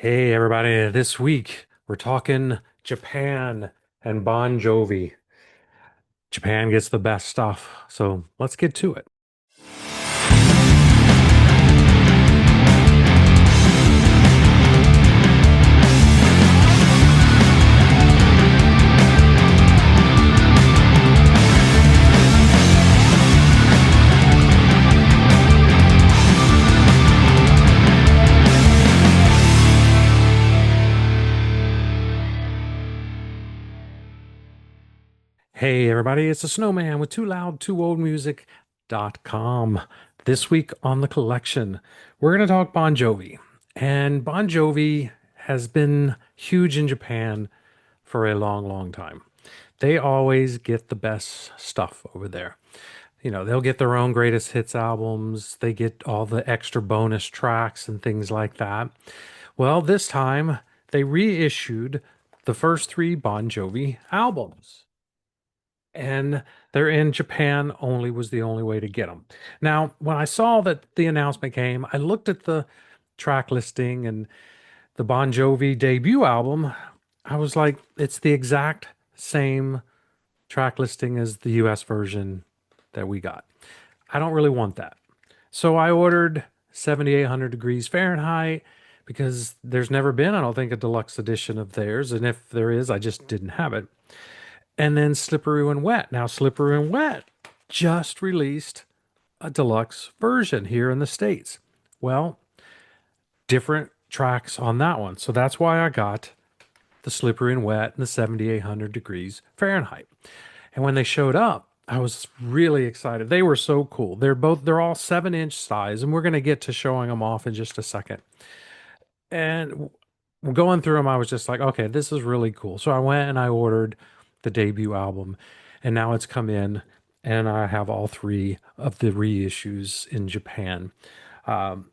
Hey everybody, this week we're talking Japan and Bon Jovi. Japan gets the best stuff, so let's get to it. Hey everybody, it's the Snowman with TooLoudTooOldMusic.com. This week on the collection, we're going to talk Bon Jovi. And Bon Jovi has been huge in Japan for a long, long time. They always get the best stuff over there. They'll get their own greatest hits albums, they get all the extra bonus tracks and things like that. Well, this time they reissued the first three Bon Jovi albums. And they're in Japan only was the only way to get them. Now, when I saw that the announcement came, I looked at the track listing and the Bon Jovi debut album. I was like, it's the exact same track listing as the US version that we got. I don't really want that. So I ordered 7800 degrees Fahrenheit because there's never been, I don't think, a deluxe edition of theirs. And if there is, I just didn't have it. And then Slippery When Wet. Now, Slippery When Wet just released a deluxe version here in the States. Well, different tracks on that one. So that's why I got the Slippery and Wet and the 7800 degrees Fahrenheit. And when they showed up, I was really excited. They were so cool. They're all 7-inch size, and we're going to get to showing them off in just a second. And going through them, I was just like, okay, this is really cool. So I went and I ordered the debut album, and now it's come in, and I have all three of the reissues in Japan.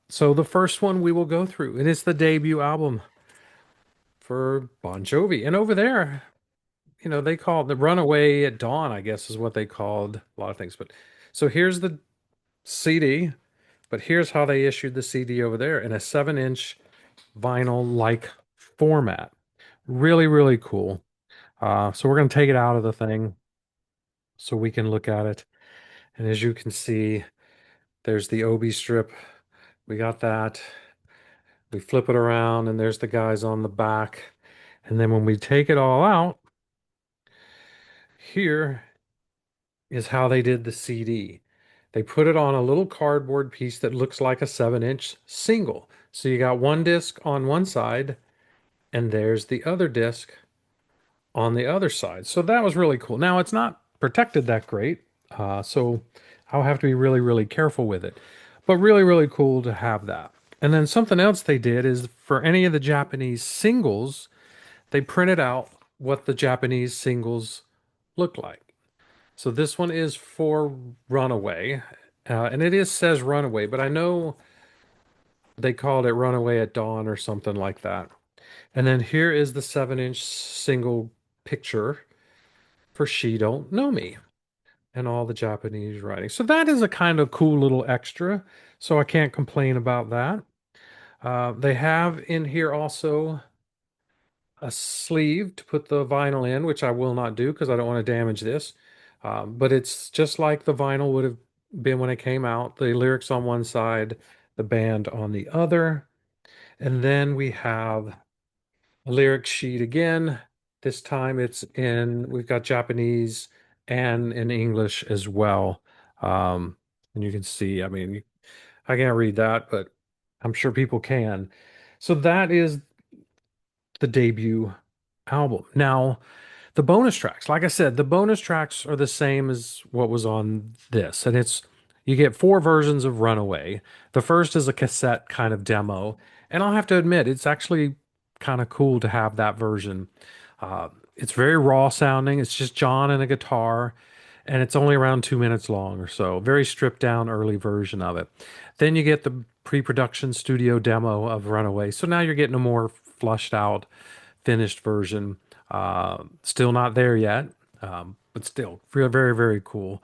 So the first one we will go through, and it's the debut album for Bon Jovi. And over there, they called the Runaway at Dawn, I guess is what they called a lot of things. But so here's the CD, but here's how they issued the CD over there in a 7-inch vinyl-like format. Really, really cool. So we're going to take it out of the thing so we can look at it. And as you can see, there's the OB strip. We got that. We flip it around, and there's the guys on the back. And then when we take it all out, here is how they did the CD. They put it on a little cardboard piece that looks like a 7-inch single. So you got one disc on one side, and there's the other disc on the other side. So that was really cool. Now it's not protected that great, so I'll have to be really, really careful with it. But really, really cool to have that. And then something else they did is for any of the Japanese singles, they printed out what the Japanese singles look like. So this one is for Runaway, and it is says Runaway, but I know they called it Runaway at Dawn or something like that. And then here is the 7-inch single picture for She Don't Know Me and all the Japanese writing. So that is a kind of cool little extra. So I can't complain about that. They have in here also a sleeve to put the vinyl in, which I will not do because I don't want to damage this. But it's just like the vinyl would have been when it came out. The lyrics on one side, the band on the other. And then we have a lyric sheet again. This time we've got Japanese and in English as well. And you can see, I mean, I can't read that, but I'm sure people can. So that is the debut album. Now, the bonus tracks, like I said, the bonus tracks are the same as what was on this, and it's you get four versions of Runaway. The first is a cassette kind of demo, and I'll have to admit, it's actually kind of cool to have that version. It's very raw sounding. It's just John and a guitar, and it's only around 2 minutes long or so. Very stripped down early version of it. Then you get the pre-production studio demo of Runaway. So now you're getting a more flushed out, finished version. Still not there yet, but still very, very, very cool.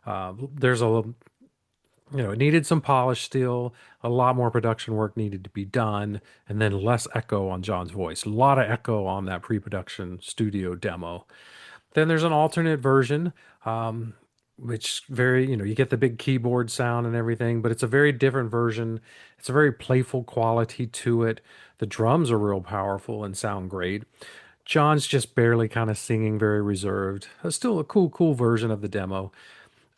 There's a It needed some polish still, a lot more production work needed to be done, and then less echo on John's voice. A lot of echo on that pre-production studio demo. Then there's an alternate version, um, which you get the big keyboard sound and everything, but it's a very different version. It's a very playful quality to it. The drums are real powerful and sound great. John's just barely kind of singing, very reserved. Still a cool version of the demo.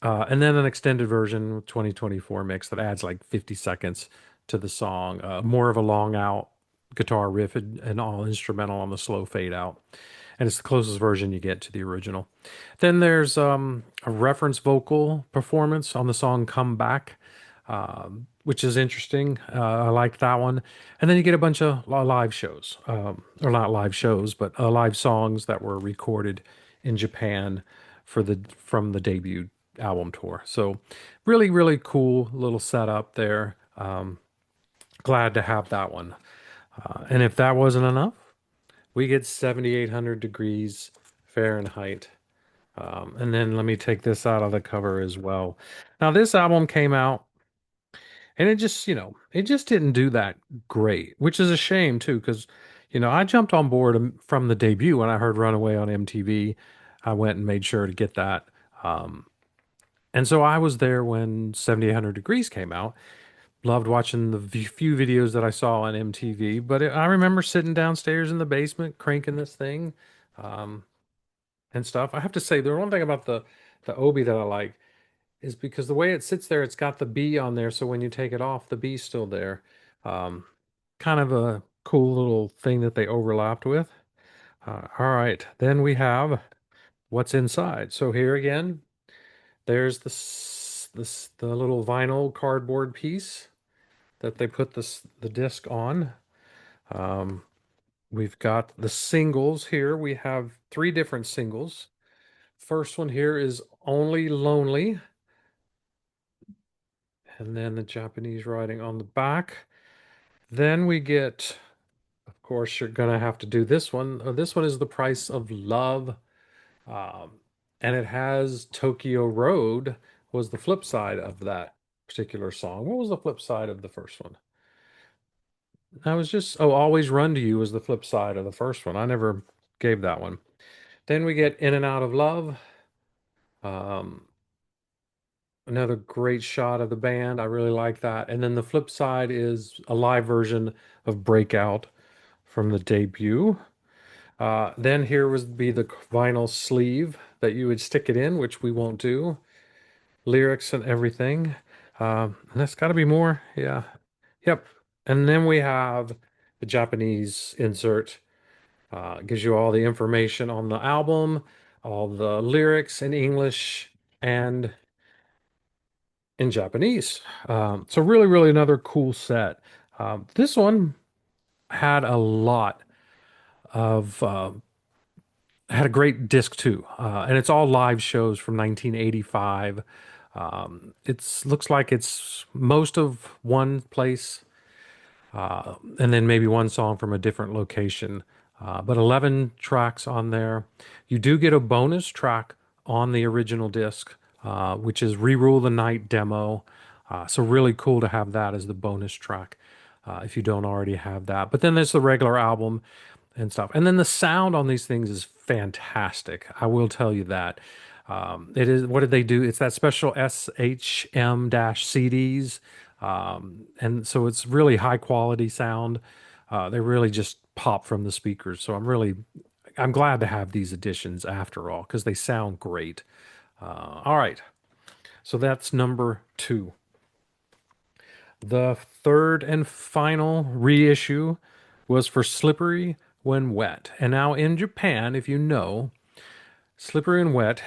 And then an extended version, 2024 mix that adds like 50 seconds to the song. More of a long out guitar riff and all instrumental on the slow fade out. And it's the closest version you get to the original. Then there's a reference vocal performance on the song Come Back, which is interesting. I like that one. And then you get a bunch of live shows, or not live shows, but live songs that were recorded in Japan from the debut album tour. So really cool little setup there. Glad to have that one. And if that wasn't enough, we get 7,800 degrees Fahrenheit. And then let me take this out of the cover as well. Now, this album came out and it just didn't do that great, which is a shame too, because, I jumped on board from the debut when I heard Runaway on MTV. I went and made sure to get that. And so I was there when 7,800 Degrees came out. Loved watching the few videos that I saw on MTV, but I remember sitting downstairs in the basement cranking this thing, um, and stuff. I have to say, the one thing about the Obi that I like is because the way it sits there, it's got the B on there, so when you take it off, the B's still there. Um, Kind of a cool little thing that they overlapped with. All right, then we have what's inside. So here again, there's the little vinyl cardboard piece that they put the disc on. Um, we've got the singles here. We have three different singles. First one here is Only Lonely, and then the Japanese writing on the back. Then we get, of course, you're gonna have to do this one. This one is The Price of Love, um, and it has Tokyo Road was the flip side of that particular song. What was the flip side of the first one? I was just, oh, Always Run to You was the flip side of the first one. I never gave that one. Then we get In and Out of Love. Um, Another great shot of the band. I really like that. And then the flip side is a live version of Breakout from the debut. Then here would be the vinyl sleeve that you would stick it in, which we won't do. Lyrics and everything. And that's got to be more. Yeah. Yep. And then we have the Japanese insert. Gives you all the information on the album, all the lyrics in English and in Japanese. So really another cool set. This one had a lot of had a great disc too, and it's all live shows from 1985. It's looks like it's most of one place, and then maybe one song from a different location. But 11 tracks on there. You do get a bonus track on the original disc, which is Rerule the Night demo. So really cool to have that as the bonus track, if you don't already have that. But then there's the regular album and stuff. And then the sound on these things is fantastic. I will tell you that. It is, what did they do? It's that special SHM-CDs. And so it's really high quality sound. They really just pop from the speakers. So I'm glad to have these editions after all, because they sound great. All right. So that's number two. The third and final reissue was for Slippery When Wet. And now in Japan, if you know, Slippery and Wet,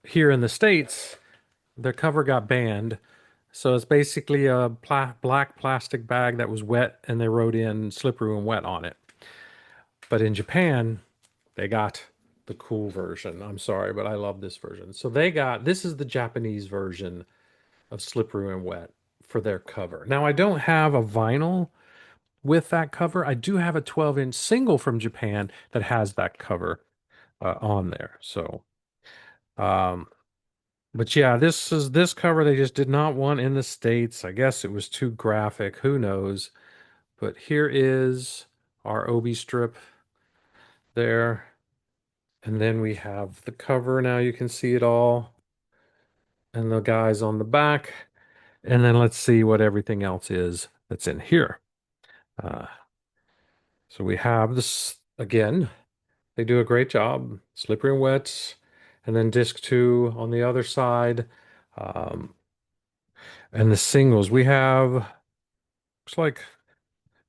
here in the States, their cover got banned. So it's basically a black plastic bag that was wet, and they wrote in Slippery and Wet on it. But in Japan, they got the cool version. I'm sorry, but I love this version. So this is the Japanese version of Slippery and Wet for their cover. Now, I don't have a vinyl with that cover. I do have a 12-inch single from Japan that has that cover on there. So, um, But yeah, this cover they just did not want in the States. I guess it was too graphic. Who knows? But here is our Obi strip there. And then we have the cover. Now you can see it all. And the guys on the back. And then let's see what everything else is that's in here. Uh, so we have this again. They do a great job. Slippery and Wet. And then disc two on the other side. Um, and the singles, we have, looks like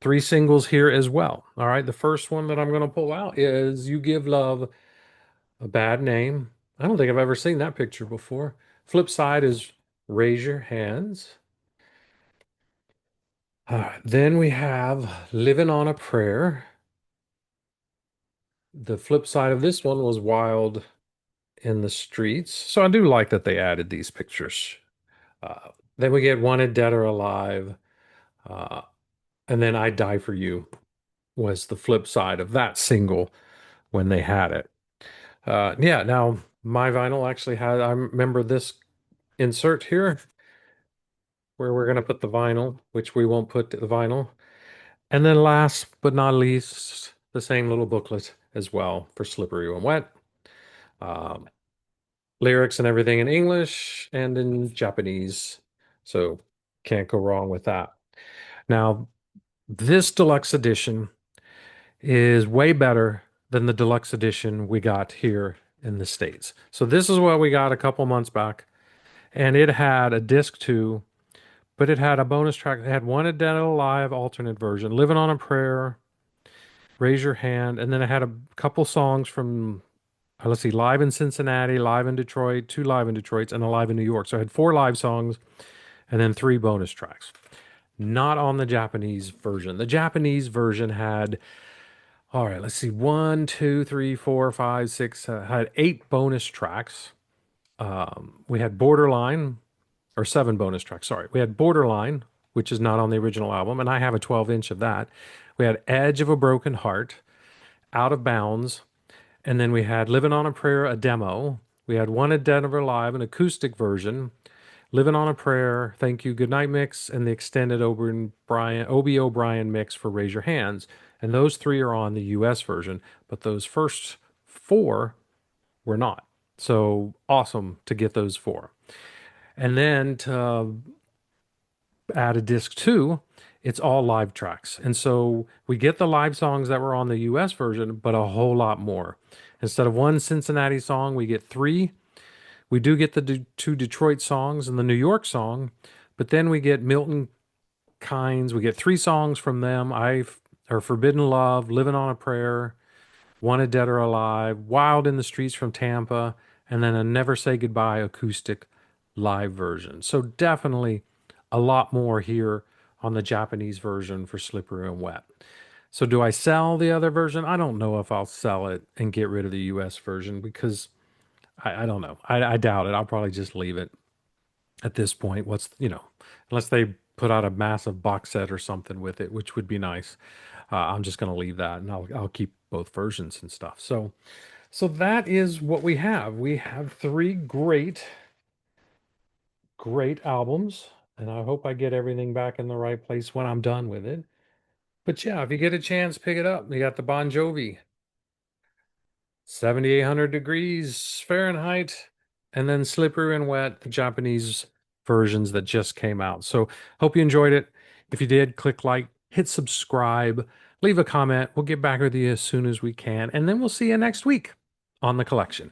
three singles here as well. All right. The first one that I'm going to pull out is You Give Love a Bad Name. I don't think I've ever seen that picture before. Flip side is Raise Your Hands. Then we have Living on a Prayer. The flip side of this one was Wild in the Streets. So I do like that they added these pictures. Then we get Wanted Dead or Alive. Uh, and then I Die for You was the flip side of that single when they had it. Yeah, now my vinyl actually had, I remember this insert here where we're going to put the vinyl, which we won't put the vinyl. And then last but not least, the same little booklet as well for Slippery When Wet. Um, Lyrics and everything in English and in Japanese. So can't go wrong with that. Now, this deluxe edition is way better than the deluxe edition we got here in the States. So this is what we got a couple months back. And it had a disc two, but it had a bonus track. It had Wanted Dead or Alive alternate version, Living on a Prayer, Raise Your Hand, and then it had a couple songs from let's see, live in Cincinnati, live in Detroit, two live in Detroit, and a live in New York. So I had four live songs and then three bonus tracks. Not on the Japanese version. The Japanese version had, all right, let's see, one, two, three, four, five, six, had eight bonus tracks. We had Borderline, or seven bonus tracks, sorry. We had Borderline, which is not on the original album, and I have a 12-inch of that. We had Edge of a Broken Heart, Out of Bounds, and then we had Living on a Prayer, a demo. We had Wanted Dead or Alive, an acoustic version. Living on a Prayer, Thank You, Goodnight mix, and the extended Obi O'Brien mix for Raise Your Hands. And those three are on the US version, but those first four were not. So awesome to get those four. And then to add a disc two, it's all live tracks. And so we get the live songs that were on the US version, but a whole lot more. Instead of one Cincinnati song, we get three. We do get the two Detroit songs and the New York song, but then we get Milton Kynes. We get three songs from them. Or Forbidden Love, Living on a Prayer, Wanted Dead or Alive, Wild in the Streets from Tampa, and then a Never Say Goodbye acoustic live version. So definitely a lot more here on the Japanese version for Slippery and Wet. So do I sell the other version? I don't know if I'll sell it and get rid of the US version because I don't know. I doubt it. I'll probably just leave it at this point. Unless they put out a massive box set or something with it, which would be nice. I'm just going to leave that and I'll keep both versions and stuff. So that is what we have. We have three great albums, and I hope I get everything back in the right place when I'm done with it. But yeah, if you get a chance, pick it up. You got the Bon Jovi 7,800 degrees Fahrenheit, and then Slippery and Wet, the Japanese versions that just came out. So hope you enjoyed it. If you did, click like, hit subscribe, leave a comment. We'll get back with you as soon as we can, and then we'll see you next week on the collection.